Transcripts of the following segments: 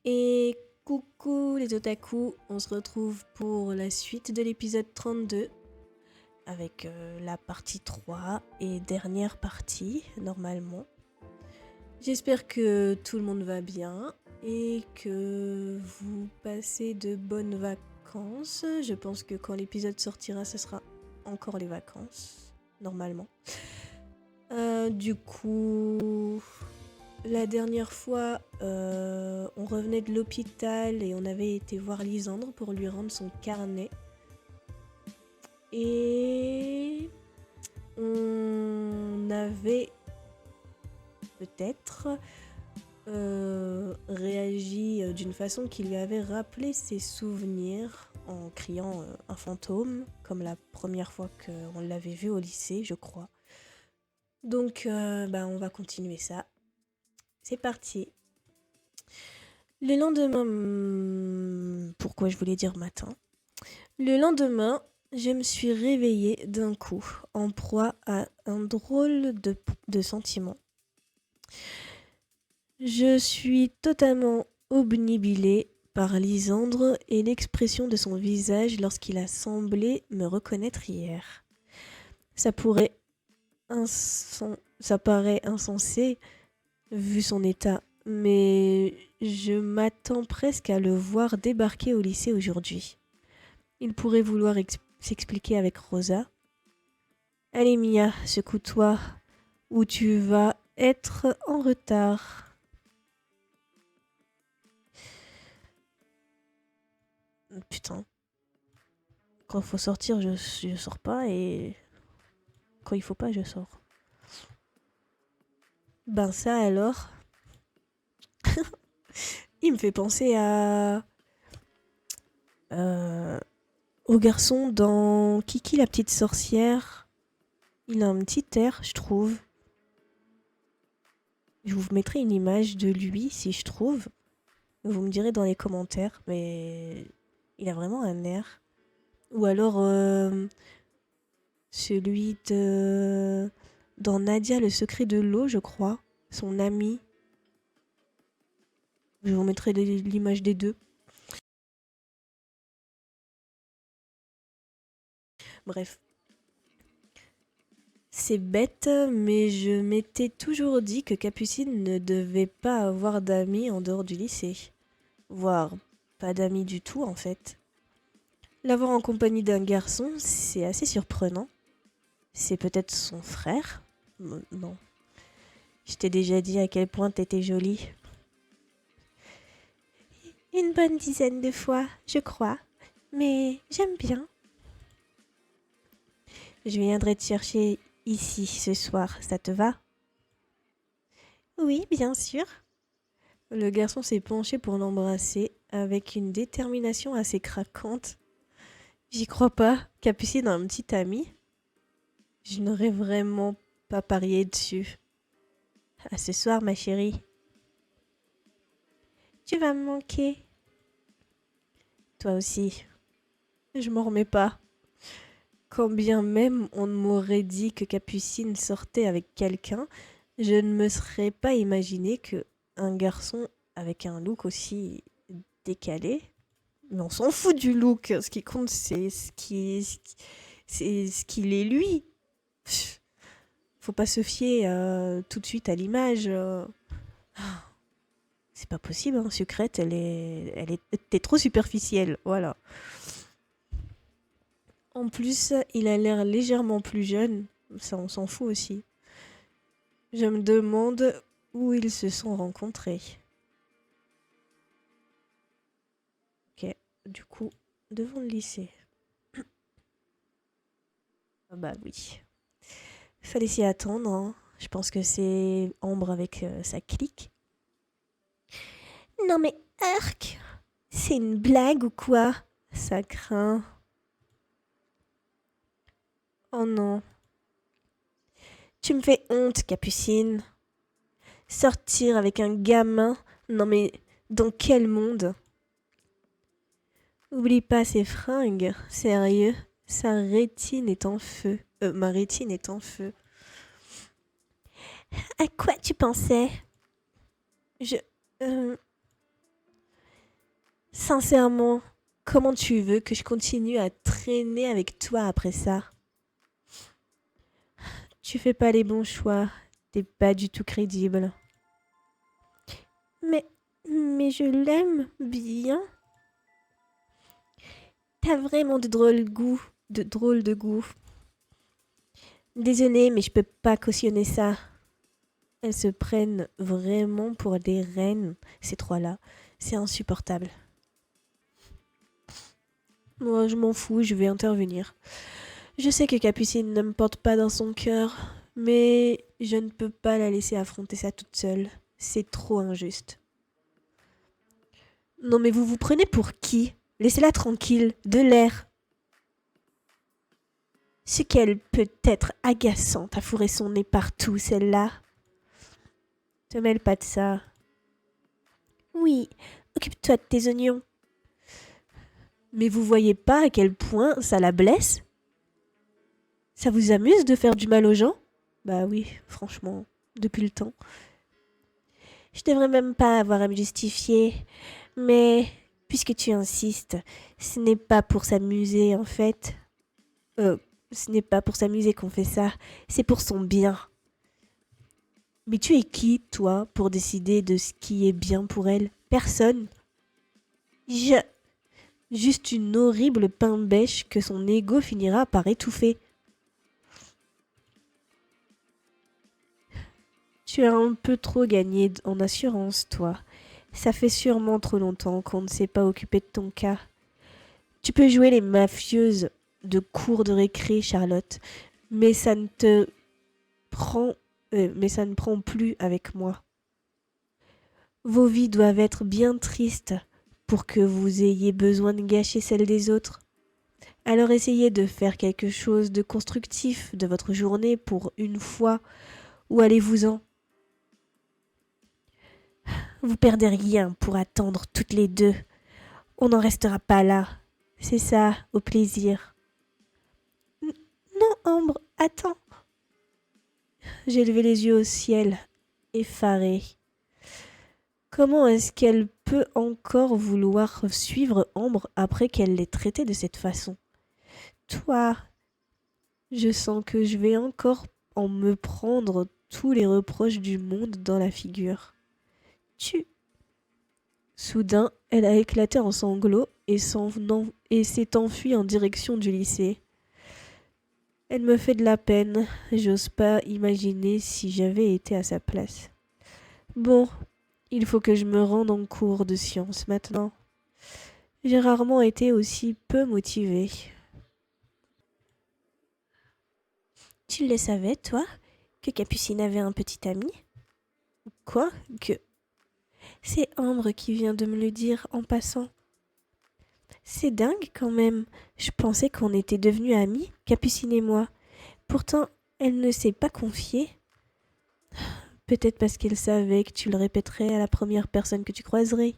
Et coucou les otaku, on se retrouve pour la suite de l'épisode 32 avec la partie 3 et dernière partie normalement. J'espère que tout le monde va bien et que vous passez de bonnes vacances. Je pense que quand l'épisode sortira, ce sera encore les vacances, normalement. Du coup, la dernière fois, on revenait de l'hôpital et on avait été voir Lisandre pour lui rendre son carnet. Et on avait peut-être réagi d'une façon qui lui avait rappelé ses souvenirs en criant un fantôme, comme la première fois qu'on l'avait vu au lycée, je crois. Donc, on va continuer ça. C'est parti. Le lendemain, pourquoi je voulais dire matin? Le lendemain, je me suis réveillée d'un coup, en proie à un drôle de sentiment. Je suis totalement obnubilée par Lisandre et l'expression de son visage lorsqu'il a semblé me reconnaître hier. Ça paraît insensé vu son état, mais je m'attends presque à le voir débarquer au lycée aujourd'hui. Il pourrait vouloir s'expliquer avec Rosa. Allez Mia, secoue-toi, ou tu vas être en retard. Putain. Quand il faut sortir, je sors pas, et quand il faut pas, je sors. Ben ça alors, il me fait penser au garçon dans Kiki la petite sorcière. Il a un petit air, je trouve. Je vous mettrai une image de lui si je trouve. Vous me direz dans les commentaires, mais il a vraiment un air. Ou alors celui de dans Nadia le secret de l'eau, je crois, son ami. Je vous mettrai l'image des deux. Bref. C'est bête, mais je m'étais toujours dit que Capucine ne devait pas avoir d'amis en dehors du lycée. Voire pas d'amis du tout en fait. L'avoir en compagnie d'un garçon, c'est assez surprenant. C'est peut-être son frère? Non. Je t'ai déjà dit à quel point t'étais jolie. Une bonne dizaine de fois, je crois. Mais j'aime bien. Je viendrai te chercher ici ce soir, ça te va? Oui, bien sûr. Le garçon s'est penché pour l'embrasser avec une détermination assez craquante. J'y crois pas. Capucine a un petit ami. Je n'aurais vraiment pas parié dessus. À ce soir, ma chérie. Tu vas me manquer. Toi aussi. Je m'en remets pas. Quand bien même on m'aurait dit que Capucine sortait avec quelqu'un, je ne me serais pas imaginé que un garçon avec un look aussi décalé. Mais on s'en fout du look. Ce qui compte, c'est c'est ce qu'il est lui. Pff, faut pas se fier tout de suite à l'image. C'est pas possible, hein. Sucrète, t'es trop superficielle, voilà. En plus, il a l'air légèrement plus jeune. Ça, on s'en fout aussi. Je me demande où ils se sont rencontrés. Ok, du coup, devant le lycée. Ah bah oui. Fallait s'y attendre, hein. Je pense que c'est Ambre avec sa clique. Non mais Urk, c'est une blague ou quoi? Ça craint. Oh non. Tu me fais honte, Capucine. Sortir avec un gamin? Non mais dans quel monde? Oublie pas ses fringues, sérieux. Sa rétine est en feu. Ma rétine est en feu. À quoi tu pensais? Je... euh, Sincèrement, comment tu veux que je continue à traîner avec toi après ça? Tu fais pas les bons choix. T'es pas du tout crédible. Mais, mais je l'aime bien. T'as vraiment de drôle de goût. Désolée, mais je peux pas cautionner ça. Elles se prennent vraiment pour des reines, ces trois-là. C'est insupportable. Moi, je m'en fous, je vais intervenir. Je sais que Capucine ne me porte pas dans son cœur, mais je ne peux pas la laisser affronter ça toute seule. C'est trop injuste. Non mais vous vous prenez pour qui? Laissez-la tranquille, de l'air. Ce qu'elle peut être agaçante à fourrer son nez partout, celle-là. Te mêle pas de ça. Oui, occupe-toi de tes oignons. Mais vous voyez pas à quel point ça la blesse? Ça vous amuse de faire du mal aux gens? Bah oui, franchement, depuis le temps. Je devrais même pas avoir à me justifier, mais puisque tu insistes, ce n'est pas pour s'amuser en fait. Euh, ce n'est pas pour s'amuser qu'on fait ça, c'est pour son bien. Mais tu es qui, toi, pour décider de ce qui est bien pour elle? Personne. Je... Juste une horrible pain-bêche que son ego finira par étouffer. Tu as un peu trop gagné en assurance, toi. Ça fait sûrement trop longtemps qu'on ne s'est pas occupé de ton cas. Tu peux jouer les mafieuses de cours de récré, Charlotte, mais ça ne te prend, mais ça ne prend plus avec moi. Vos vies doivent être bien tristes pour que vous ayez besoin de gâcher celles des autres. Alors essayez de faire quelque chose de constructif de votre journée pour une fois, ou allez-vous-en. Vous perdez rien pour attendre toutes les deux. On n'en restera pas là. C'est ça, au plaisir. Non, Ambre, attends. J'ai levé les yeux au ciel, effarée. Comment est-ce qu'elle peut encore vouloir suivre Ambre après qu'elle l'ait traitée de cette façon? Toi, je sens que je vais encore en me prendre tous les reproches du monde dans la figure. Tu... Soudain, elle a éclaté en sanglots et s'est enfuie en direction du lycée. Elle me fait de la peine, j'ose pas imaginer si j'avais été à sa place. Bon, il faut que je me rende en cours de sciences maintenant. J'ai rarement été aussi peu motivée. Tu le savais, toi, que Capucine avait un petit ami? Quoi? Que... C'est Ambre qui vient de me le dire en passant. C'est dingue quand même. Je pensais qu'on était devenus amis, Capucine et moi. Pourtant, elle ne s'est pas confiée. Peut-être parce qu'elle savait que tu le répéterais à la première personne que tu croiserais.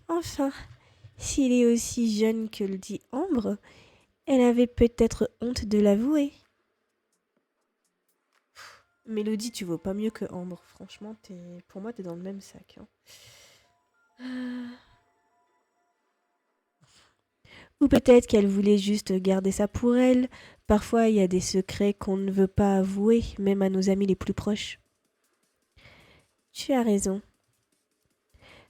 Enfin, s'il est aussi jeune que le dit Ambre, elle avait peut-être honte de l'avouer. Mélodie, tu vaux pas mieux que Ambre. Franchement, pour moi, t'es dans le même sac. Hein. Ou peut-être qu'elle voulait juste garder ça pour elle. Parfois, il y a des secrets qu'on ne veut pas avouer, même à nos amis les plus proches. Tu as raison.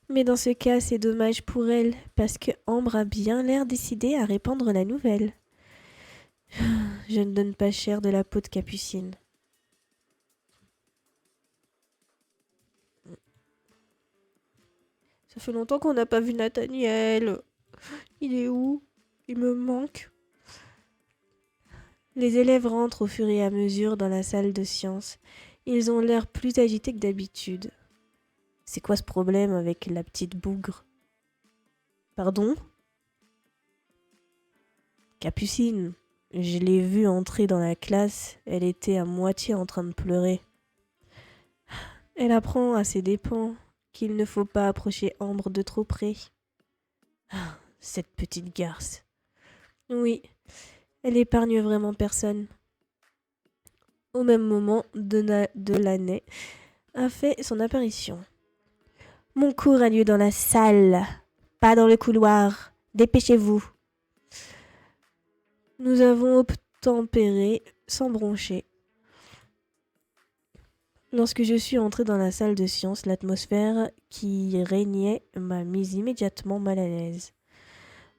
Mais dans ce cas, c'est dommage pour elle, parce que Ambre a bien l'air décidée à répandre la nouvelle. Je ne donne pas cher de la peau de Capucine. Ça fait longtemps qu'on n'a pas vu Nathaniel. Il est où? Il me manque. Les élèves rentrent au fur et à mesure dans la salle de sciences. Ils ont l'air plus agités que d'habitude. C'est quoi ce problème avec la petite bougre? Pardon? Capucine, je l'ai vue entrer dans la classe, elle était à moitié en train de pleurer. Elle apprend à ses dépens qu'il ne faut pas approcher Ambre de trop près. Ah, cette petite garce. Oui, elle épargne vraiment personne. Au même moment, de l'année a fait son apparition. Mon cours a lieu dans la salle, pas dans le couloir. Dépêchez-vous. Nous avons obtempéré sans broncher. Lorsque je suis entrée dans la salle de sciences, l'atmosphère qui régnait m'a mise immédiatement mal à l'aise.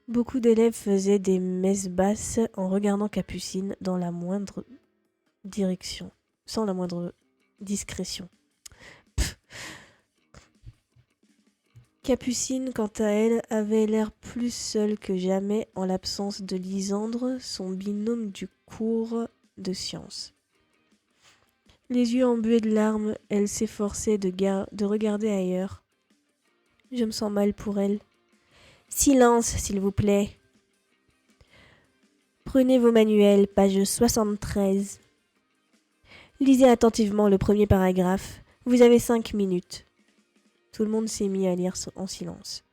Beaucoup d'élèves faisaient des messes basses en regardant Capucine dans la moindre direction, sans la moindre discrétion. Pff. Capucine, quant à elle, avait l'air plus seule que jamais en l'absence de Lysandre, son binôme du cours de sciences. Les yeux embués de larmes, elle s'efforçait de regarder ailleurs. Je me sens mal pour elle. Silence, s'il vous plaît. Prenez vos manuels, page 73. Lisez attentivement le premier paragraphe. Vous avez 5 minutes. Tout le monde s'est mis à lire en silence.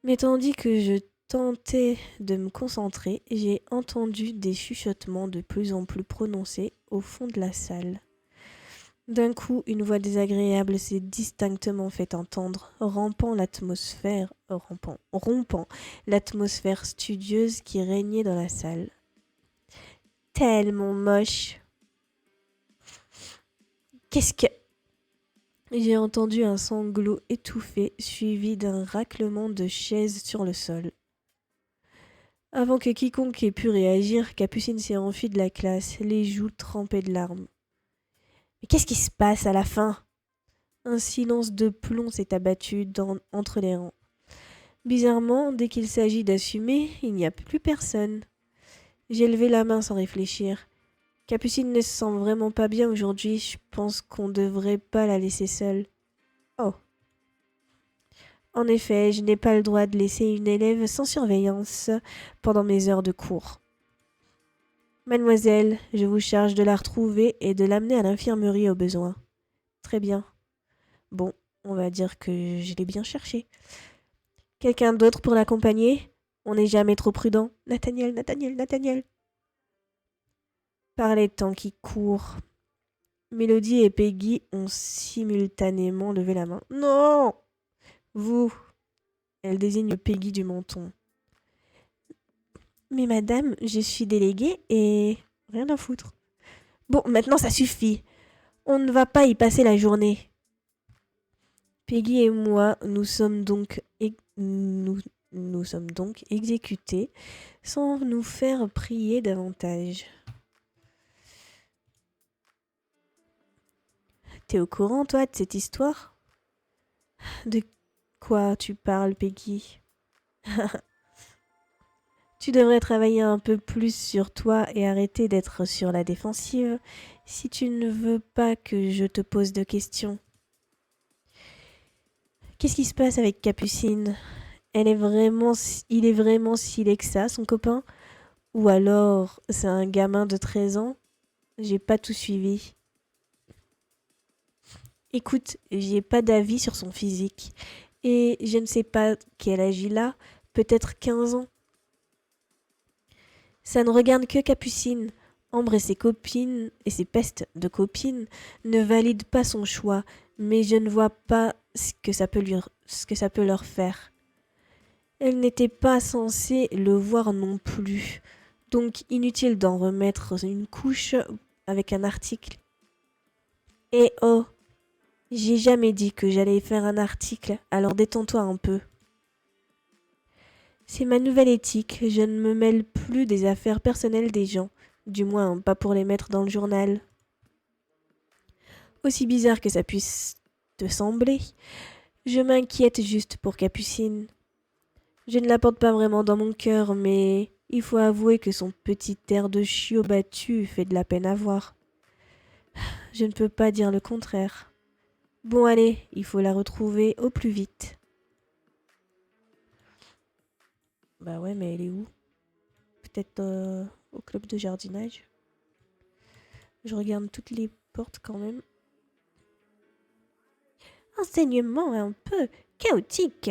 Mais tandis que je tentais de me concentrer, j'ai entendu des chuchotements de plus en plus prononcés au fond de la salle. D'un coup, une voix désagréable s'est distinctement fait entendre, rompant l'atmosphère studieuse qui régnait dans la salle. Tellement moche. Qu'est-ce que... J'ai entendu un sanglot étouffé, suivi d'un raclement de chaises sur le sol. Avant que quiconque ait pu réagir, Capucine s'est enfuie de la classe, les joues trempées de larmes. Mais qu'est-ce qui se passe à la fin ? Un silence de plomb s'est abattu entre les rangs. Bizarrement, dès qu'il s'agit d'assumer, il n'y a plus personne. J'ai levé la main sans réfléchir. Capucine ne se sent vraiment pas bien aujourd'hui, je pense qu'on ne devrait pas la laisser seule. Oh. En effet, je n'ai pas le droit de laisser une élève sans surveillance pendant mes heures de cours. Mademoiselle, je vous charge de la retrouver et de l'amener à l'infirmerie au besoin. Très bien. Bon, on va dire que je l'ai bien cherché. Quelqu'un d'autre pour l'accompagner ? On n'est jamais trop prudent. Nathaniel. Par les temps qui courent. Mélodie et Peggy ont simultanément levé la main. Non ! Vous. Elle désigne Peggy du menton. Mais madame, je suis déléguée et... rien à foutre. Bon, maintenant ça suffit. On ne va pas y passer la journée. Peggy et moi, nous sommes donc exécutés sans nous faire prier davantage. T'es au courant, toi, de cette histoire ? De quoi tu parles, Peggy ? Tu devrais travailler un peu plus sur toi et arrêter d'être sur la défensive si tu ne veux pas que je te pose de questions. Qu'est-ce qui se passe avec Capucine ? Il est vraiment si laid que ça, son copain ? Ou alors c'est un gamin de 13 ans ? J'ai pas tout suivi. Écoute, j'ai pas d'avis sur son physique. Et je ne sais pas quel âge il a, peut-être 15 ans. Ça ne regarde que Capucine. Ambre et ses copines, et ses pestes de copines, ne valident pas son choix, mais je ne vois pas ce que ça peut leur faire. Elle n'était pas censée le voir non plus, donc inutile d'en remettre une couche avec un article. Eh oh, j'ai jamais dit que j'allais faire un article, alors détends-toi un peu. C'est ma nouvelle éthique, je ne me mêle plus des affaires personnelles des gens, du moins pas pour les mettre dans le journal. Aussi bizarre que ça puisse te sembler, je m'inquiète juste pour Capucine. Je ne la porte pas vraiment dans mon cœur, mais il faut avouer que son petit air de chiot battu fait de la peine à voir. Je ne peux pas dire le contraire. Bon allez, il faut la retrouver au plus vite. Bah ouais, mais elle est où ? Peut-être au club de jardinage. Je regarde toutes les portes quand même. Enseignement un peu chaotique.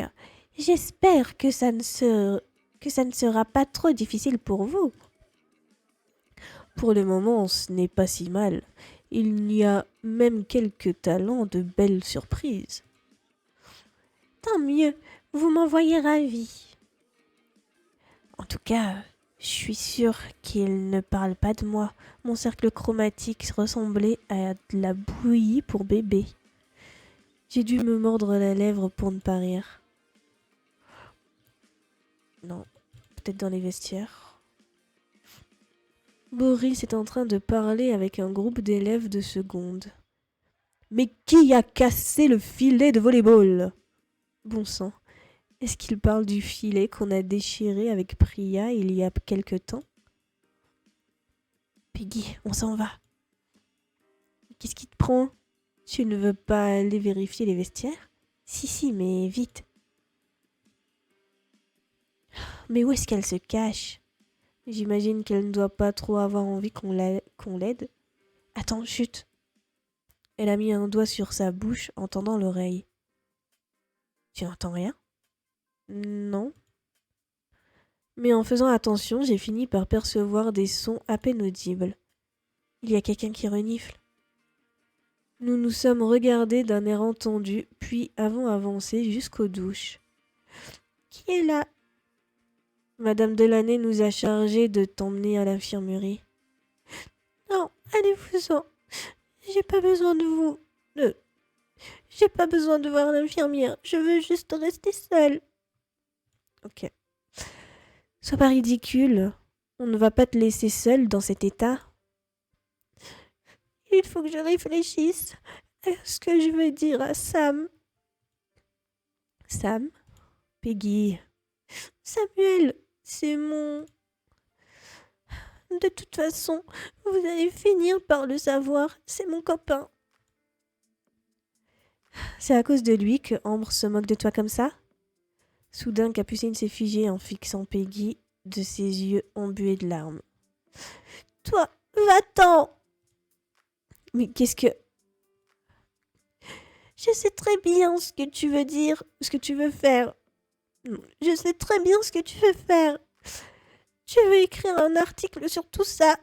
J'espère que ça ne sera pas trop difficile pour vous. Pour le moment, ce n'est pas si mal. Il y a même quelques talents de belles surprises. Tant mieux, vous m'envoyez ravie. En tout cas, je suis sûre qu'il ne parle pas de moi. Mon cercle chromatique ressemblait à de la bouillie pour bébé. J'ai dû me mordre la lèvre pour ne pas rire. Non, peut-être dans les vestiaires. Boris est en train de parler avec un groupe d'élèves de seconde. Mais qui a cassé le filet de volley-ball? Bon sang, est-ce qu'il parle du filet qu'on a déchiré avec Priya il y a quelque temps? Peggy, on s'en va. Qu'est-ce qui te prend? Tu ne veux pas aller vérifier les vestiaires? Si, mais vite. Mais où est-ce qu'elle se cache? J'imagine qu'elle ne doit pas trop avoir envie qu'on l'aide. Attends, chut. Elle a mis un doigt sur sa bouche en tendant l'oreille. Tu n'entends rien? Non. Mais en faisant attention, j'ai fini par percevoir des sons à peine audibles. Il y a quelqu'un qui renifle. Nous nous sommes regardés d'un air entendu, puis avons avancé jusqu'aux douches. Qui est là? Madame Delaney nous a chargés de t'emmener à l'infirmerie. Non, allez-vous-en. J'ai pas besoin de vous. J'ai pas besoin de voir l'infirmière. Je veux juste rester seule. Ok. Sois pas ridicule. On ne va pas te laisser seule dans cet état. Il faut que je réfléchisse à ce que je vais dire à Sam. Sam? Peggy. Samuel, c'est mon... De toute façon, vous allez finir par le savoir. C'est mon copain. C'est à cause de lui que Ambre se moque de toi comme ça? Soudain, Capucine s'est figée en fixant Peggy de ses yeux embués de larmes. Toi, va-t'en! Mais qu'est-ce que... Je sais très bien ce que tu veux dire, ce que tu veux faire. Je sais très bien ce que tu veux faire. Tu veux écrire un article sur tout ça.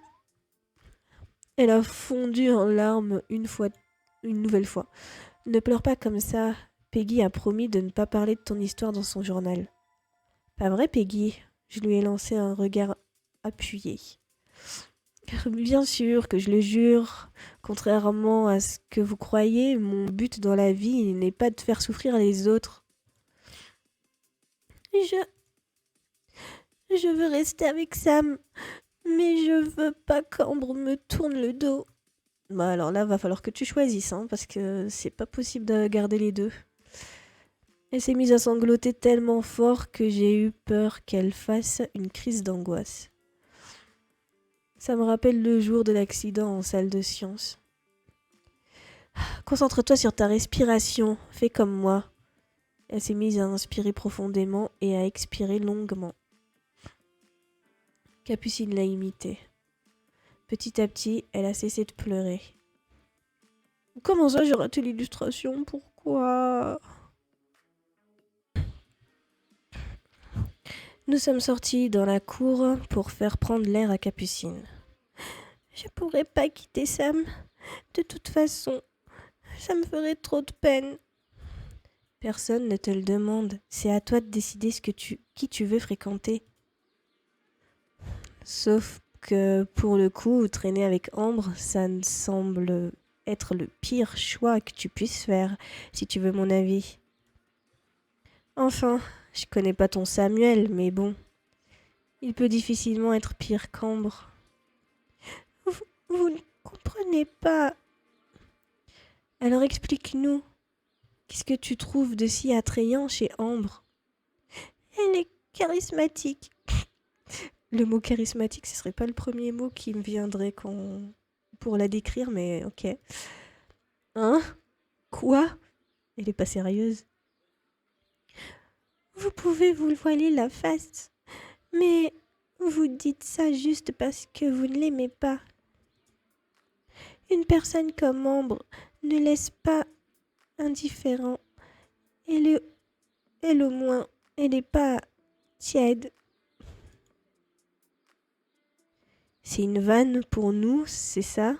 Elle a fondu en larmes une nouvelle fois. Ne pleure pas comme ça. Peggy a promis de ne pas parler de ton histoire dans son journal. Pas vrai, Peggy? Je lui ai lancé un regard appuyé. Bien sûr que je le jure. Contrairement à ce que vous croyez, mon but dans la vie n'est pas de faire souffrir les autres. Je veux rester avec Sam, mais je veux pas qu'Ambre me tourne le dos. Bah alors là, va falloir que tu choisisses, hein, parce que c'est pas possible de garder les deux. Elle s'est mise à sangloter tellement fort que j'ai eu peur qu'elle fasse une crise d'angoisse. Ça me rappelle le jour de l'accident en salle de sciences. Concentre-toi sur ta respiration, fais comme moi. Elle s'est mise à inspirer profondément et à expirer longuement. Capucine l'a imitée. Petit à petit, elle a cessé de pleurer. Comment ça, j'ai raté l'illustration? Pourquoi? Nous sommes sortis dans la cour pour faire prendre l'air à Capucine. Je pourrais pas quitter Sam. De toute façon, ça me ferait trop de peine. Personne ne te le demande. C'est à toi de décider qui tu veux fréquenter. Sauf que pour le coup, traîner avec Ambre, ça me semble être le pire choix que tu puisses faire, si tu veux mon avis. Enfin, je connais pas ton Samuel, mais bon. Il peut difficilement être pire qu'Ambre. Vous ne comprenez pas. Alors explique-nous. Qu'est-ce que tu trouves de si attrayant chez Ambre? Elle est charismatique. Le mot charismatique, ce serait pas le premier mot qui me viendrait pour la décrire, mais ok. Hein? Quoi? Elle est pas sérieuse. Vous pouvez vous voiler la face, mais vous dites ça juste parce que vous ne l'aimez pas. Une personne comme Ambre ne laisse pas indifférent. Elle au moins, elle n'est pas tiède. C'est une vanne pour nous, c'est ça?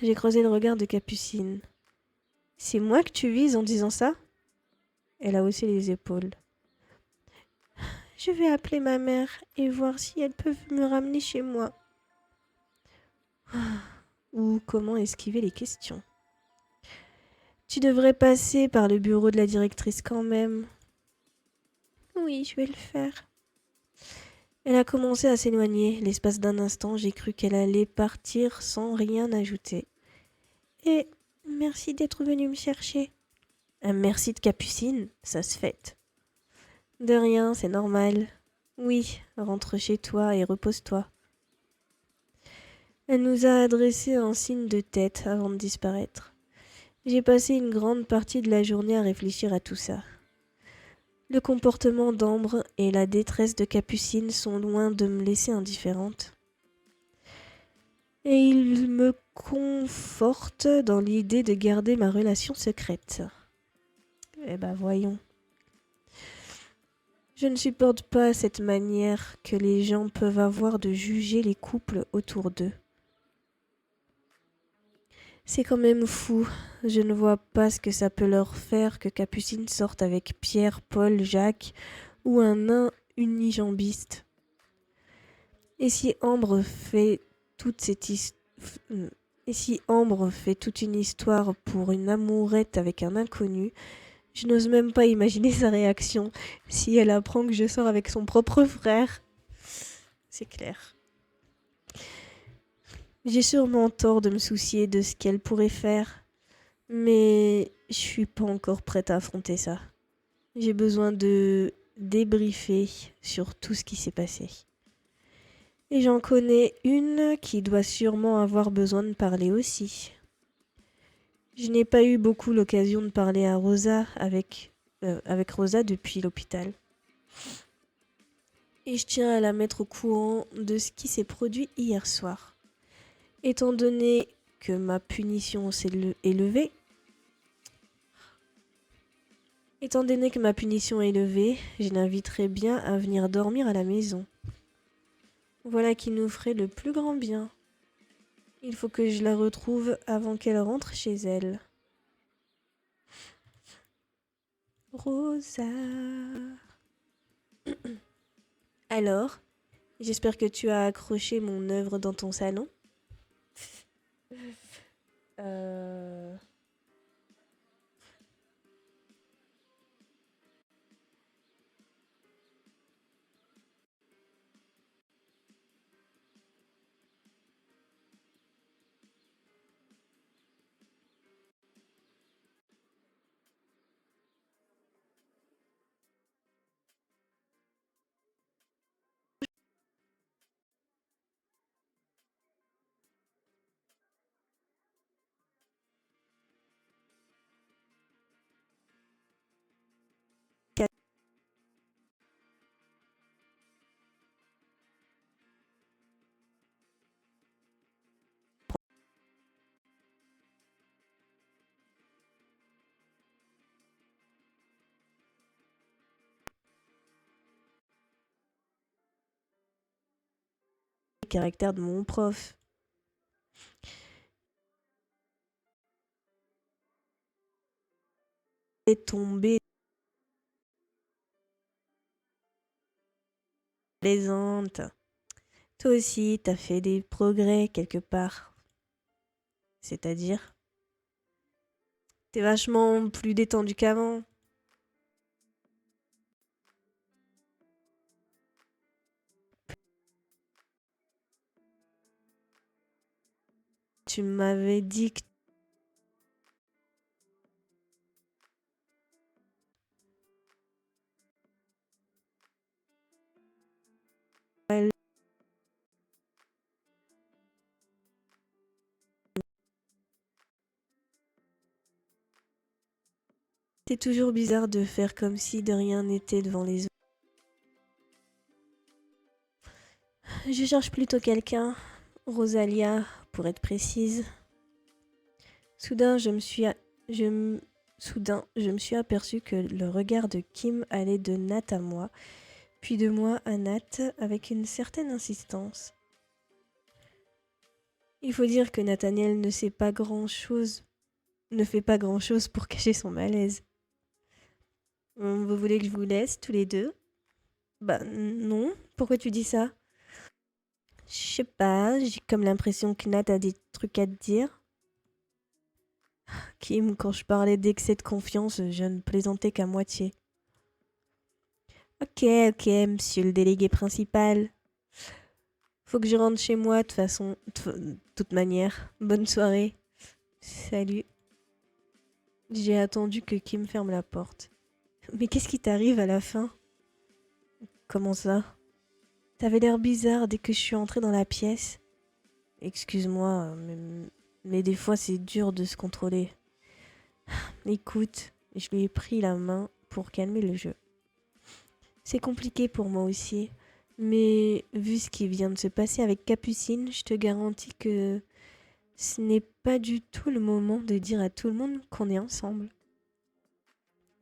J'ai creusé le regard de Capucine. C'est moi que tu vises en disant ça? Elle a haussé les épaules. Je vais appeler ma mère et voir si elles peuvent me ramener chez moi. Ou comment esquiver les questions. Tu devrais passer par le bureau de la directrice quand même. Oui, je vais le faire. Elle a commencé à s'éloigner. L'espace d'un instant, j'ai cru qu'elle allait partir sans rien ajouter. Et merci d'être venu me chercher. Un merci de Capucine, ça se fête. De rien, c'est normal. Oui, rentre chez toi et repose-toi. Elle nous a adressé un signe de tête avant de disparaître. J'ai passé une grande partie de la journée à réfléchir à tout ça. Le comportement d'Ambre et la détresse de Capucine sont loin de me laisser indifférente. Et ils me confortent dans l'idée de garder ma relation secrète. Eh ben voyons. Je ne supporte pas cette manière que les gens peuvent avoir de juger les couples autour d'eux. C'est quand même fou. Je ne vois pas ce que ça peut leur faire que Capucine sorte avec Pierre, Paul, Jacques ou un nain unijambiste. Et si Ambre fait toute cette Et si Ambre fait toute une histoire pour une amourette avec un inconnu, je n'ose même pas imaginer sa réaction si elle apprend que je sors avec son propre frère. C'est clair. J'ai sûrement tort de me soucier de ce qu'elle pourrait faire, mais je suis pas encore prête à affronter ça. J'ai besoin de débriefer sur tout ce qui s'est passé. Et j'en connais une qui doit sûrement avoir besoin de parler aussi. Je n'ai pas eu beaucoup l'occasion de parler à Rosa avec Rosa depuis l'hôpital. Et je tiens à la mettre au courant de ce qui s'est produit hier soir. Étant donné que ma punition est levée, je l'inviterai bien à venir dormir à la maison. Voilà qui nous ferait le plus grand bien. Il faut que je la retrouve avant qu'elle rentre chez elle. Rosa. Alors, j'espère que tu as accroché mon œuvre dans ton salon. Le caractère de mon prof. Est tombé plaisante. Toi aussi, t'as fait des progrès quelque part. C'est-à-dire, t'es vachement plus détendu qu'avant. Tu m'avais dit que c'est toujours bizarre de faire comme si de rien n'était devant les autres. Je cherche plutôt quelqu'un, Rosalia, pour être précise. Soudain, je me suis aperçue que le regard de Kim allait de Nat à moi, puis de moi à Nat avec une certaine insistance. Il faut dire que Nathaniel ne fait pas grand-chose pour cacher son malaise. Vous voulez que je vous laisse tous les deux? Bah non, pourquoi tu dis ça? Je sais pas, j'ai comme l'impression que Nat a des trucs à te dire. Kim, quand je parlais d'excès de confiance, je ne plaisantais qu'à moitié. Ok, ok, monsieur le délégué principal. Faut que je rentre chez moi, de toute manière. Bonne soirée. Salut. J'ai attendu que Kim ferme la porte. Mais qu'est-ce qui t'arrive à la fin? Comment ça? T'avais l'air bizarre dès que je suis entrée dans la pièce. Excuse-moi, mais des fois c'est dur de se contrôler. Écoute, je lui ai pris la main pour calmer le jeu. C'est compliqué pour moi aussi, mais vu ce qui vient de se passer avec Capucine, je te garantis que ce n'est pas du tout le moment de dire à tout le monde qu'on est ensemble.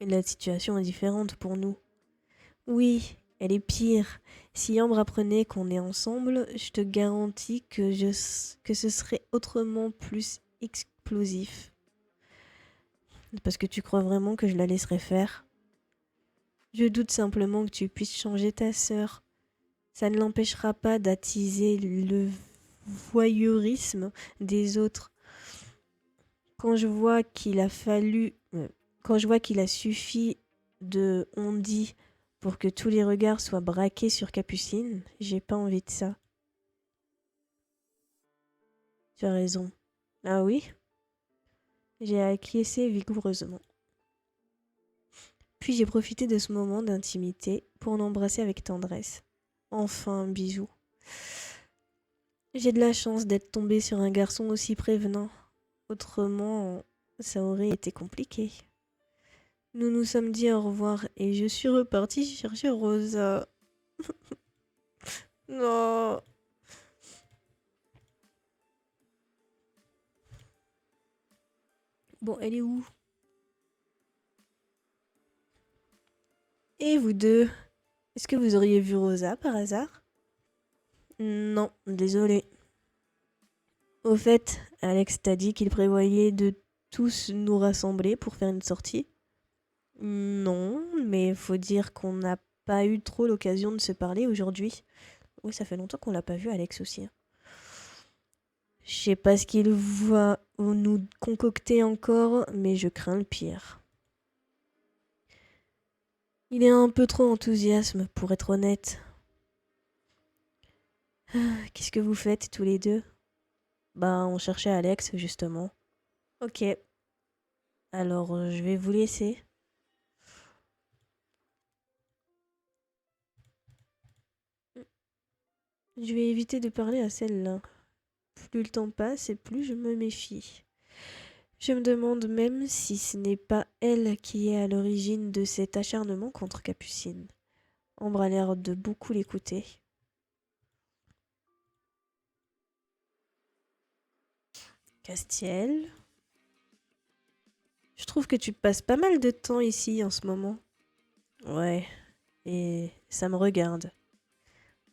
La situation est différente pour nous. Oui, elle est pire. Si Ambre apprenait qu'on est ensemble, je te garantis que ce serait autrement plus explosif. Parce que tu crois vraiment que je la laisserais faire? Je doute simplement que tu puisses changer ta sœur. Ça ne l'empêchera pas d'attiser le voyeurisme des autres. Quand je vois qu'il a fallu, quand je vois qu'il a suffi de on dit pour que tous les regards soient braqués sur Capucine, j'ai pas envie de ça. Tu as raison. Ah oui? J'ai acquiescé vigoureusement. Puis j'ai profité de ce moment d'intimité pour l'embrasser avec tendresse. Enfin, un bisou. J'ai de la chance d'être tombée sur un garçon aussi prévenant. Autrement, ça aurait été compliqué. Nous nous sommes dit au revoir et je suis repartie chercher Rosa. Non. Bon, elle est où? Et vous deux? Est-ce que vous auriez vu Rosa par hasard? Non, désolé. Au fait, Alex t'a dit qu'il prévoyait de tous nous rassembler pour faire une sortie? Non, mais faut dire qu'on n'a pas eu trop l'occasion de se parler aujourd'hui. Oui, ça fait longtemps qu'on l'a pas vu, Alex aussi, hein. Je sais pas ce qu'il va nous concocter encore, mais je crains le pire. Il est un peu trop enthousiasme, pour être honnête. Qu'est-ce que vous faites tous les deux? Bah, on cherchait Alex, justement. Ok, alors je vais vous laisser. Je vais éviter de parler à celle-là. Plus le temps passe et plus je me méfie. Je me demande même si ce n'est pas elle qui est à l'origine de cet acharnement contre Capucine. Ambre a l'air de beaucoup l'écouter. Castiel, je trouve que tu passes pas mal de temps ici en ce moment. Ouais, et ça me regarde.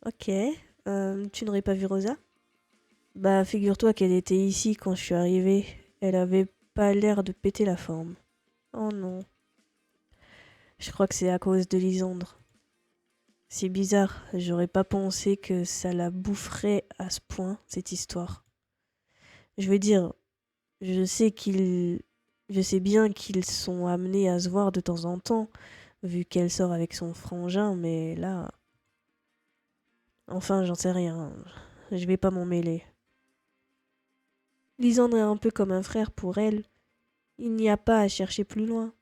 Ok, tu n'aurais pas vu Rosa? Bah, figure-toi qu'elle était ici quand je suis arrivée. Elle avait pas l'air de péter la forme. Oh non, je crois que c'est à cause de Lisandre. C'est bizarre, j'aurais pas pensé que ça la boufferait à ce point, cette histoire. Je veux dire, je sais qu'ils... Je sais bien qu'ils sont amenés à se voir de temps en temps, vu qu'elle sort avec son frangin, mais là... Enfin, j'en sais rien. Je vais pas m'en mêler. Lisandre est un peu comme un frère pour elle. Il n'y a pas à chercher plus loin.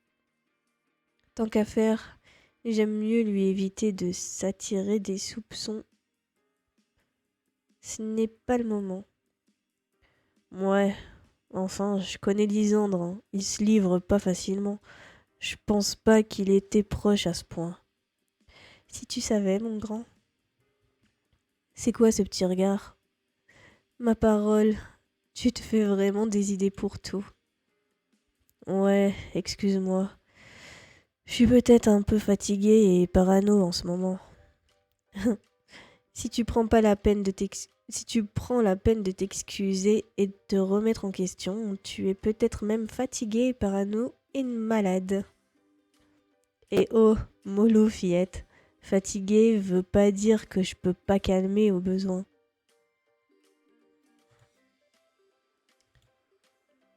Tant qu'à faire, j'aime mieux lui éviter de s'attirer des soupçons. Ce n'est pas le moment. Ouais, enfin, je connais Lisandre, hein. Il se livre pas facilement. Je pense pas qu'il était proche à ce point. Si tu savais, mon grand. C'est quoi ce petit regard? Ma parole, tu te fais vraiment des idées pour tout. Ouais, excuse-moi. Je suis peut-être un peu fatiguée et parano en ce moment. Si tu prends pas la peine de Si tu prends la peine de t'excuser et de te remettre en question, tu es peut-être même fatigué, parano et malade. Et oh, mollo fillette, fatiguée veut pas dire que je peux pas calmer au besoin.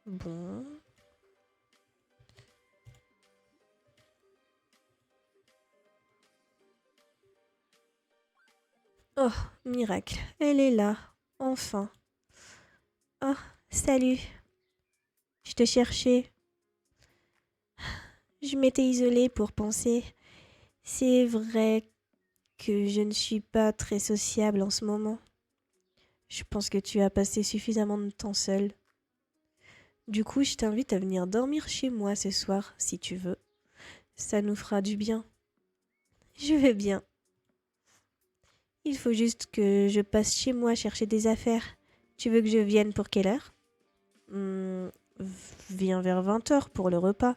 Bon. Oh, miracle, elle est là, enfin. Oh, salut, je te cherchais. Je m'étais isolée pour penser. C'est vrai que je ne suis pas très sociable en ce moment. Je pense que tu as passé suffisamment de temps seule. Du coup, je t'invite à venir dormir chez moi ce soir, si tu veux. Ça nous fera du bien. Je vais bien. Il faut juste que je passe chez moi chercher des affaires. Tu veux que je vienne pour quelle heure? Hmm, Viens vers 20h pour le repas.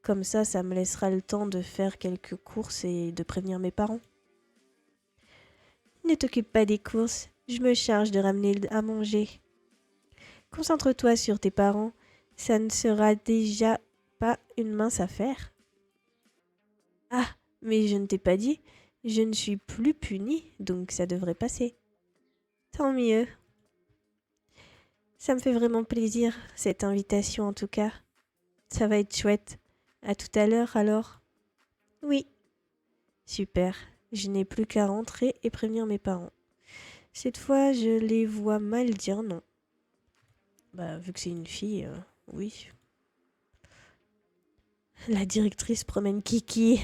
Comme ça me laissera le temps de faire quelques courses et de prévenir mes parents. Ne t'occupe pas des courses, je me charge de ramener à manger. Concentre-toi sur tes parents, ça ne sera déjà pas une mince affaire. Ah, mais je ne t'ai pas dit, je ne suis plus punie, donc ça devrait passer. Tant mieux. Ça me fait vraiment plaisir, cette invitation en tout cas. Ça va être chouette. À tout à l'heure alors. Oui. Super. Je n'ai plus qu'à rentrer et prévenir mes parents. Cette fois, je les vois mal dire non. Bah, vu que c'est une fille, oui. La directrice promène Kiki.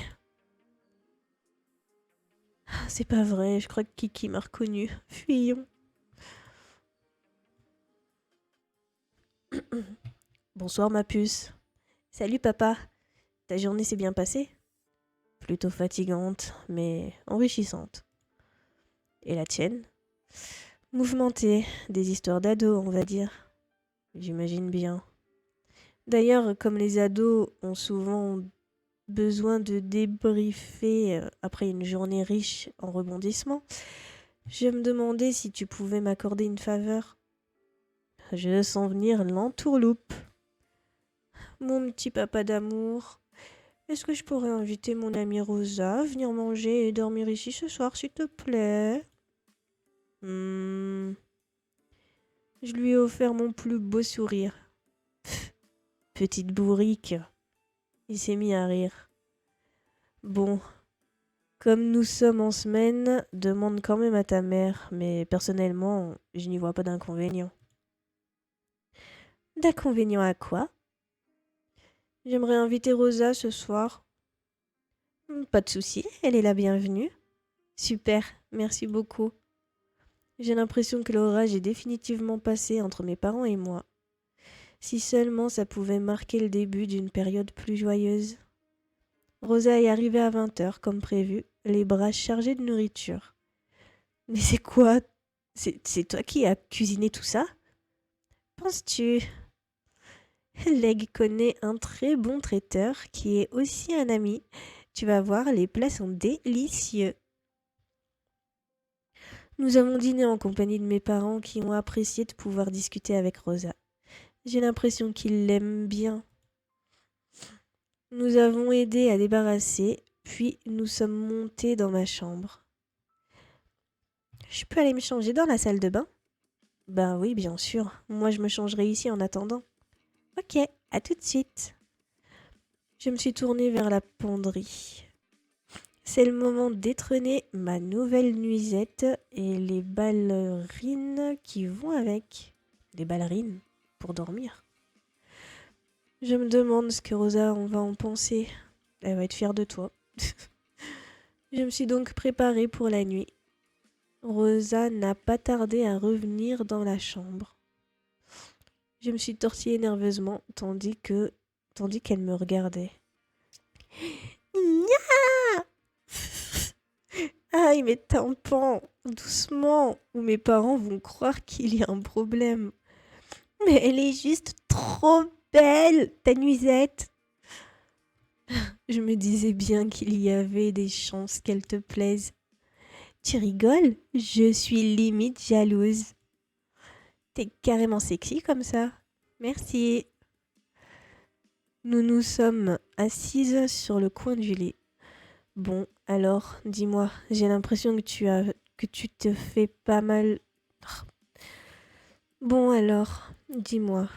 Ah, c'est pas vrai, je crois que Kiki m'a reconnue. Fuyons. Bonsoir ma puce. Salut papa. Ta journée s'est bien passée? Plutôt fatigante, mais enrichissante. Et la tienne? Mouvementée, des histoires d'ados, on va dire. J'imagine bien. D'ailleurs, comme les ados ont souvent besoin de débriefer après une journée riche en rebondissements, je me demandais si tu pouvais m'accorder une faveur. Je sens venir l'entourloupe. Mon petit papa d'amour, est-ce que je pourrais inviter mon amie Rosa à venir manger et dormir ici ce soir, s'il te plaît? Je lui ai offert mon plus beau sourire. Pff, petite bourrique. Il s'est mis à rire. Bon, comme nous sommes en semaine, demande quand même à ta mère, mais personnellement, je n'y vois pas d'inconvénient. D'inconvénient à quoi? J'aimerais inviter Rosa ce soir. Pas de souci, elle est la bienvenue. Super, merci beaucoup. J'ai l'impression que l'orage est définitivement passé entre mes parents et moi. Si seulement ça pouvait marquer le début d'une période plus joyeuse. Rosa est arrivée à 20h comme prévu, les bras chargés de nourriture. Mais c'est quoi? C'est toi qui as cuisiné tout ça? Penses-tu? Leg connaît un très bon traiteur qui est aussi un ami. Tu vas voir, les plats sont délicieux. Nous avons dîné en compagnie de mes parents qui ont apprécié de pouvoir discuter avec Rosa. J'ai l'impression qu'ils l'aiment bien. Nous avons aidé à débarrasser, puis nous sommes montés dans ma chambre. Je peux aller me changer dans la salle de bain? Ben oui, bien sûr. Moi, je me changerai ici en attendant. Ok, à tout de suite. Je me suis tournée vers la penderie. C'est le moment d'étrener ma nouvelle nuisette et les ballerines qui vont avec. Des ballerines pour dormir. Je me demande ce que Rosa on va en penser. Elle va être fière de toi. Je me suis donc préparée pour la nuit. Rosa n'a pas tardé à revenir dans la chambre. Je me suis tortillée nerveusement tandis qu'elle me regardait. Nya! Aïe, mes tympans, doucement, ou mes parents vont croire qu'il y a un problème. Mais elle est juste trop belle, ta nuisette. Je me disais bien qu'il y avait des chances qu'elle te plaise. Tu rigoles? Je suis limite jalouse. T'es carrément sexy comme ça. Merci. Nous nous sommes assises sur le coin du lit. Bon, alors, dis-moi, j'ai l'impression que tu te fais pas mal. Bon, alors, dis-moi,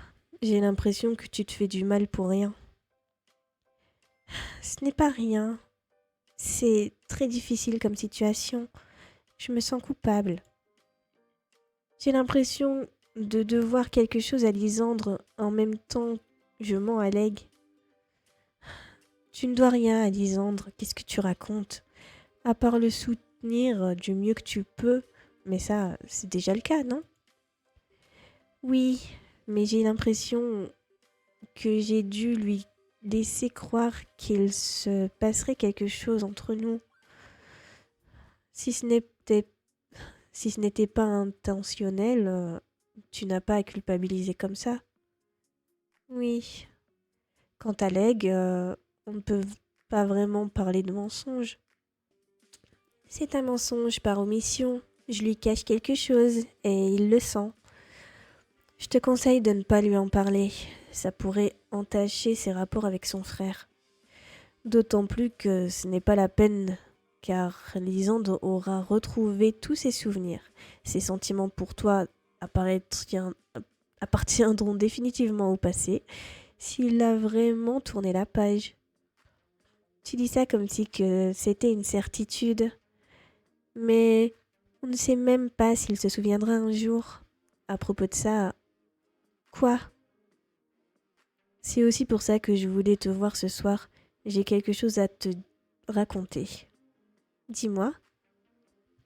j'ai l'impression que tu te fais du mal pour rien. Ce n'est pas rien. C'est très difficile comme situation. Je me sens coupable. J'ai l'impression de devoir quelque chose à Lisandre en même temps que je mens à Leg. Tu ne dois rien à Lisandre, qu'est-ce que tu racontes? À part le soutenir du mieux que tu peux, mais ça, c'est déjà le cas, non? Oui, mais j'ai l'impression que j'ai dû lui laisser croire qu'il se passerait quelque chose entre nous. Si ce n'était, si ce n'était pas intentionnel, tu n'as pas à culpabiliser comme ça. Oui. Quant à Leg, on ne peut pas vraiment parler de mensonge. C'est un mensonge par omission. Je lui cache quelque chose et il le sent. Je te conseille de ne pas lui en parler. Ça pourrait entacher ses rapports avec son frère. D'autant plus que ce n'est pas la peine, car Lisande aura retrouvé tous ses souvenirs. Ses sentiments pour toi appartiendront définitivement au passé s'il a vraiment tourné la page. Tu dis ça comme si que c'était une certitude, mais on ne sait même pas s'il se souviendra un jour. À propos de ça, quoi? C'est aussi pour ça que je voulais te voir ce soir. J'ai quelque chose à te raconter. Dis-moi.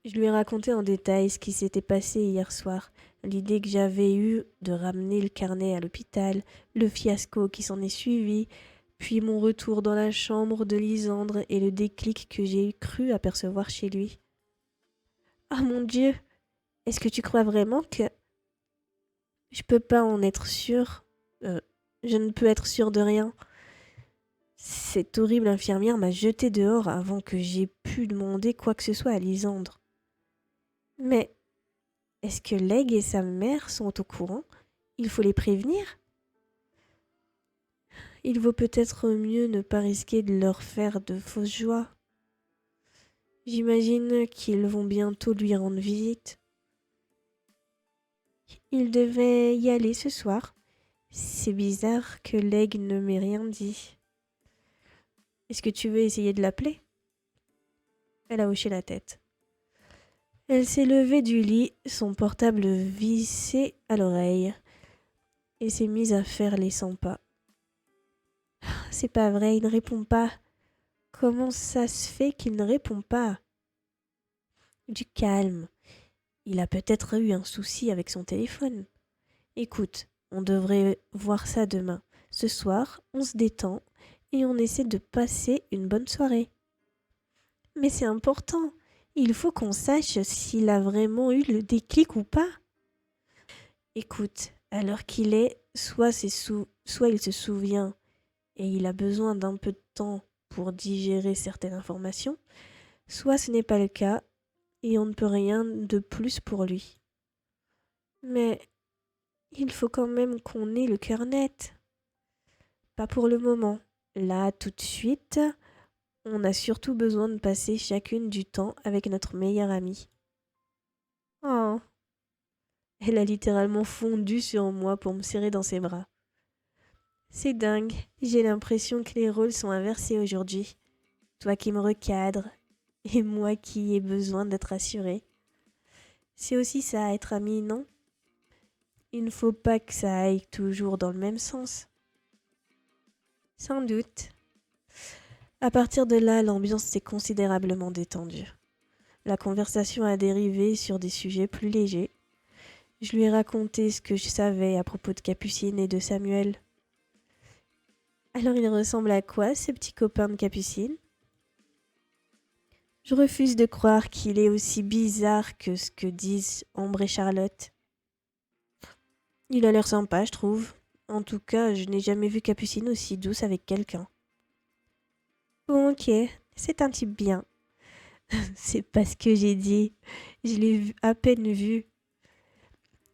Je lui ai raconté en détail ce qui s'était passé hier soir, l'idée que j'avais eue de ramener le carnet à l'hôpital, le fiasco qui s'en est suivi, puis mon retour dans la chambre de Lisandre et le déclic que j'ai cru apercevoir chez lui. Ah mon Dieu, est-ce que tu crois vraiment que... Je peux pas en être sûre. Euh, je ne peux être sûre de rien. Cette horrible infirmière m'a jeté dehors avant que j'aie pu demander quoi que ce soit à Lisandre. Mais est-ce que Leg et sa mère sont au courant? Il faut les prévenir? Il vaut peut-être mieux ne pas risquer de leur faire de fausses joies. J'imagine qu'ils vont bientôt lui rendre visite. Il devait y aller ce soir. C'est bizarre que Leg ne m'ait rien dit. Est-ce que tu veux essayer de l'appeler? Elle a hoché la tête. Elle s'est levée du lit, son portable vissé à l'oreille, et s'est mise à faire les 100 pas. C'est pas vrai, il ne répond pas. Comment ça se fait qu'il ne répond pas? Du calme. Il a peut-être eu un souci avec son téléphone. Écoute, on devrait voir ça demain. Ce soir, on se détend et on essaie de passer une bonne soirée. Mais c'est important. Il faut qu'on sache s'il a vraiment eu le déclic ou pas. Écoute, à l'heure qu'il est, soit il se souvient et il a besoin d'un peu de temps pour digérer certaines informations, soit ce n'est pas le cas et on ne peut rien de plus pour lui. Mais il faut quand même qu'on ait le cœur net. Pas pour le moment. Là, tout de suite, on a surtout besoin de passer chacune du temps avec notre meilleure amie. Oh, elle a littéralement fondu sur moi pour me serrer dans ses bras. C'est dingue, j'ai l'impression que les rôles sont inversés aujourd'hui. Toi qui me recadres et moi qui ai besoin d'être assurée. C'est aussi ça, être ami, non? Il ne faut pas que ça aille toujours dans le même sens. Sans doute. À partir de là, l'ambiance s'est considérablement détendue. La conversation a dérivé sur des sujets plus légers. Je lui ai raconté ce que je savais à propos de Capucine et de Samuel. Alors il ressemble à quoi, ce petit copain de Capucine? Je refuse de croire qu'il est aussi bizarre que ce que disent Ambre et Charlotte. Il a l'air sympa, je trouve. En tout cas, je n'ai jamais vu Capucine aussi douce avec quelqu'un. Bon, ok, c'est un type bien. C'est pas ce que j'ai dit. Je l'ai à peine vu.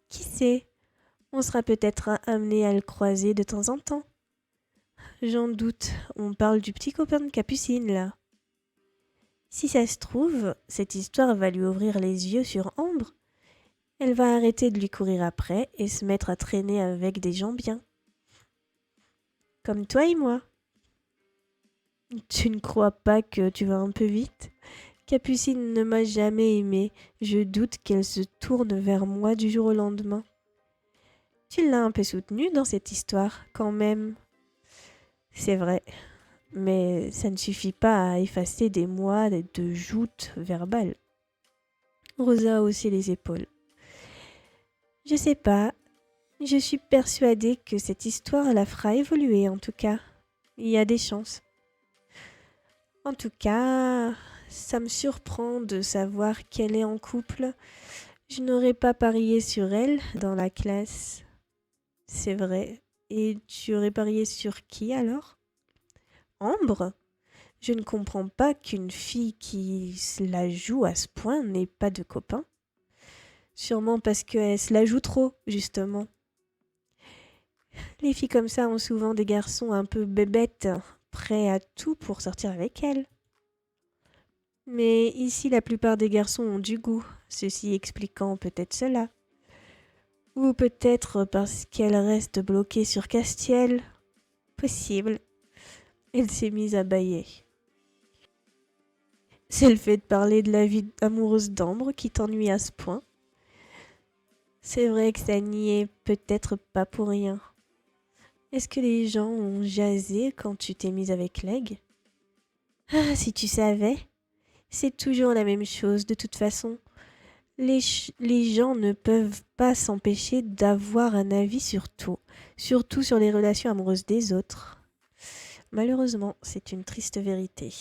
Qui sait? On sera peut-être amené à le croiser de temps en temps. J'en doute. On parle du petit copain de Capucine, là. Si ça se trouve, cette histoire va lui ouvrir les yeux sur Ambre. Elle va arrêter de lui courir après et se mettre à traîner avec des gens bien. Comme toi et moi. Tu ne crois pas que tu vas un peu vite? Capucine ne m'a jamais aimée. Je doute qu'elle se tourne vers moi du jour au lendemain. Tu l'as un peu soutenue dans cette histoire, quand même. C'est vrai, mais ça ne suffit pas à effacer des mois de joutes verbales. Rosa a haussé les épaules. Je sais pas, je suis persuadée que cette histoire la fera évoluer en tout cas. Il y a des chances. En tout cas, ça me surprend de savoir qu'elle est en couple. Je n'aurais pas parié sur elle dans la classe. C'est vrai. Et tu aurais parié sur qui alors? Ambre? Je ne comprends pas qu'une fille qui se la joue à ce point n'ait pas de copain. Sûrement parce qu'elle se la joue trop, justement. Les filles comme ça ont souvent des garçons un peu bébêtes, prêts à tout pour sortir avec elles. Mais ici, la plupart des garçons ont du goût, ceci expliquant peut-être cela. Ou peut-être parce qu'elle reste bloquée sur Castiel. Possible. Elle s'est mise à bâiller. C'est le fait de parler de la vie amoureuse d'Ambre qui t'ennuie à ce point. C'est vrai que ça n'y est peut-être pas pour rien. Est-ce que les gens ont jasé quand tu t'es mise avec Leg? Ah, si tu savais, c'est toujours la même chose de toute façon. Les gens ne peuvent pas s'empêcher d'avoir un avis sur tout, surtout sur les relations amoureuses des autres. Malheureusement, c'est une triste vérité.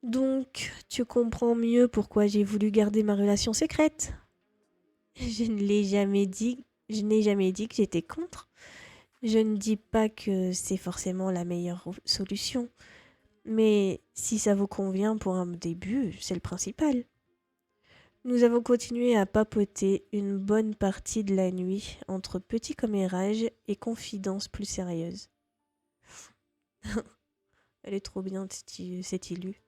Donc, tu comprends mieux pourquoi j'ai voulu garder ma relation secrète. Je n'ai jamais dit que j'étais contre. Je ne dis pas que c'est forcément la meilleure solution. Mais si ça vous convient pour un début, c'est le principal. Nous avons continué à papoter une bonne partie de la nuit entre petits commérages et confidences plus sérieuses. Elle est trop bien cette illu.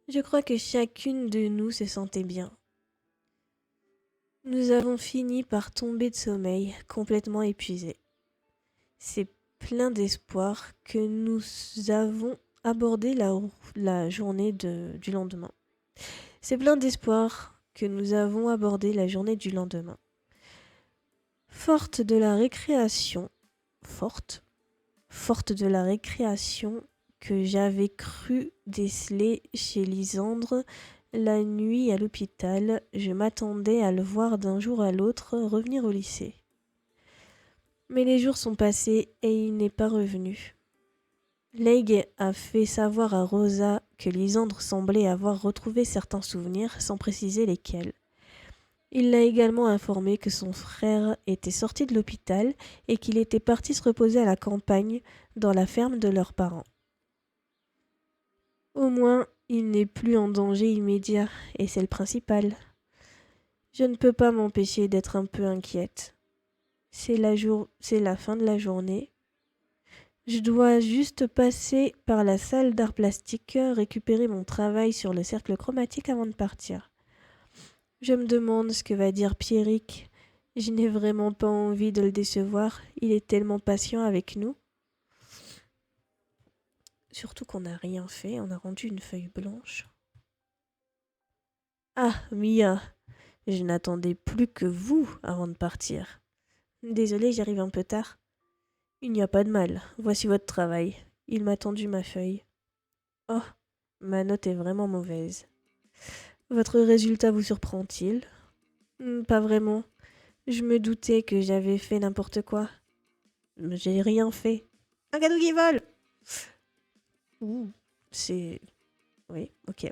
Je crois que chacune de nous se sentait bien. Nous avons fini par tomber de sommeil, complètement épuisés. C'est plein d'espoir que nous avons abordé la journée du lendemain. C'est plein d'espoir que nous avons abordé la journée du lendemain. Forte de la récréation que j'avais cru déceler chez Lysandre la nuit à l'hôpital, je m'attendais à le voir d'un jour à l'autre revenir au lycée. Mais les jours sont passés et il n'est pas revenu. Leigh a fait savoir à Rosa que Lysandre semblait avoir retrouvé certains souvenirs sans préciser lesquels. Il l'a également informé que son frère était sorti de l'hôpital et qu'il était parti se reposer à la campagne, dans la ferme de leurs parents. Au moins, il n'est plus en danger immédiat, et c'est le principal. Je ne peux pas m'empêcher d'être un peu inquiète. C'est la fin de la journée. Je dois juste passer par la salle d'art plastique, récupérer mon travail sur le cercle chromatique avant de partir. Je me demande ce que va dire Pierrick. Je n'ai vraiment pas envie de le décevoir. Il est tellement patient avec nous. Surtout qu'on n'a rien fait, on a rendu une feuille blanche. Ah, Mia, je n'attendais plus que vous avant de partir. Désolée, j'arrive un peu tard. Il n'y a pas de mal, voici votre travail. Il m'a tendu ma feuille. Oh, ma note est vraiment mauvaise. Votre résultat vous surprend-il? Pas vraiment. Je me doutais que j'avais fait n'importe quoi. Mais j'ai rien fait. Un cadeau qui vole! Ouh, c'est... Oui, ok.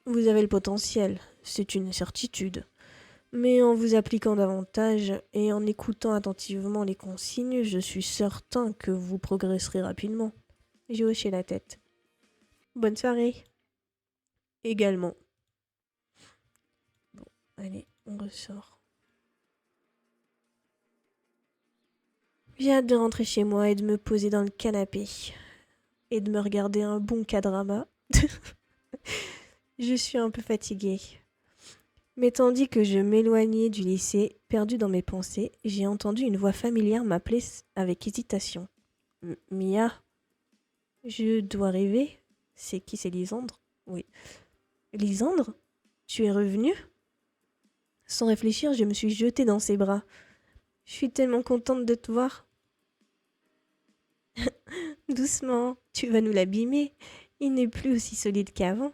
Vous avez le potentiel, c'est une certitude. Mais en vous appliquant davantage et en écoutant attentivement les consignes, je suis certain que vous progresserez rapidement. J'ai hoché la tête. Bonne soirée. Également. Bon, Allez, on ressort. J'ai hâte de rentrer chez moi et de me poser dans le canapé. Et de me regarder un bon K-drama. Je suis un peu fatiguée. Mais tandis que je m'éloignais du lycée, perdue dans mes pensées, j'ai entendu une voix familière m'appeler avec hésitation. Mia, je dois rêver. C'est qui, c'est Lisandre? Oui. Lisandre? Tu es revenue? Sans réfléchir, je me suis jetée dans ses bras. Je suis tellement contente de te voir. Doucement, tu vas nous l'abîmer. Il n'est plus aussi solide qu'avant.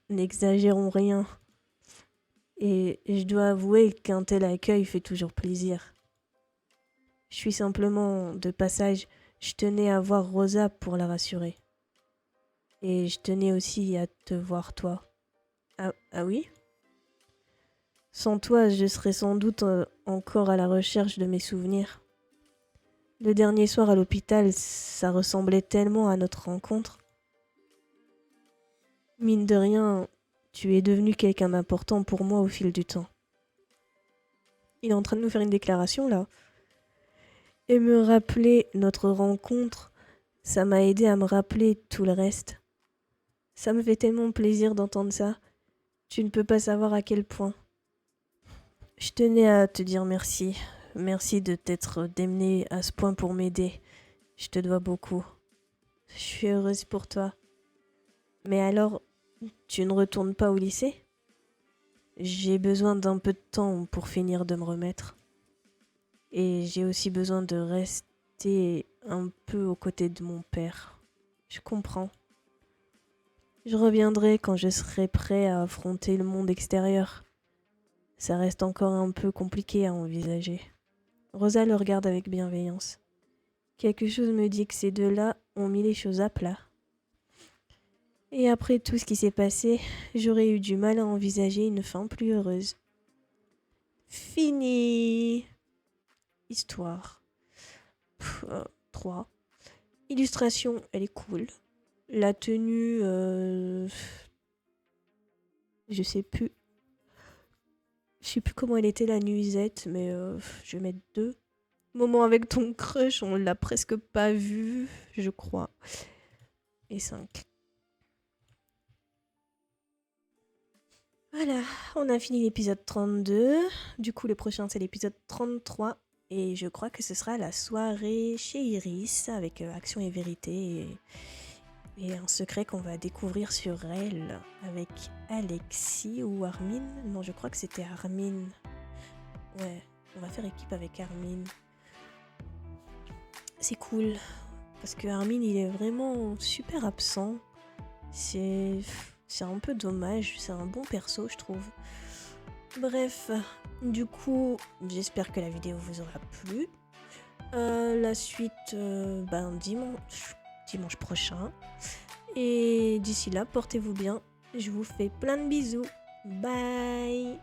N'exagérons rien. Et je dois avouer qu'un tel accueil fait toujours plaisir. Je suis simplement de passage. Je tenais à voir Rosa pour la rassurer. Et je tenais aussi à te voir toi. Ah oui? Sans toi, je serais sans doute encore à la recherche de mes souvenirs. Le dernier soir à l'hôpital, ça ressemblait tellement à notre rencontre. Mine de rien, tu es devenu quelqu'un d'important pour moi au fil du temps. Il est en train de nous faire une déclaration là. Et me rappeler notre rencontre, ça m'a aidé à me rappeler tout le reste. Ça me fait tellement plaisir d'entendre ça. Tu ne peux pas savoir à quel point. Je tenais à te dire merci. Merci de t'être démené à ce point pour m'aider. Je te dois beaucoup. Je suis heureuse pour toi. Mais alors, tu ne retournes pas au lycée? J'ai besoin d'un peu de temps pour finir de me remettre. Et j'ai aussi besoin de rester un peu aux côtés de mon père. Je comprends. Je reviendrai quand je serai prêt à affronter le monde extérieur. Ça reste encore un peu compliqué à envisager. Rosa le regarde avec bienveillance. Quelque chose me dit que ces deux-là ont mis les choses à plat. Et après tout ce qui s'est passé, j'aurais eu du mal à envisager une fin plus heureuse. Fini. Histoire. 3. Illustration, elle est cool. La tenue, je sais plus. Je sais plus comment elle était la nuisette, mais je vais mettre 2. Moment avec ton crush, on l'a presque pas vu, je crois. Et 5. Voilà, on a fini l'épisode 32. Du coup, le prochain, c'est l'épisode 33. Et je crois que ce sera la soirée chez Iris avec Action et Vérité et un secret qu'on va découvrir sur elle avec Alexis ou Armin. Non, je crois que c'était Armin. Ouais, on va faire équipe avec Armin. C'est cool parce que Armin, il est vraiment super absent. C'est un peu dommage, c'est un bon perso, je trouve. Bref, du coup, j'espère que la vidéo vous aura plu. La suite, dimanche prochain. Et d'ici là, portez-vous bien. Je vous fais plein de bisous. Bye!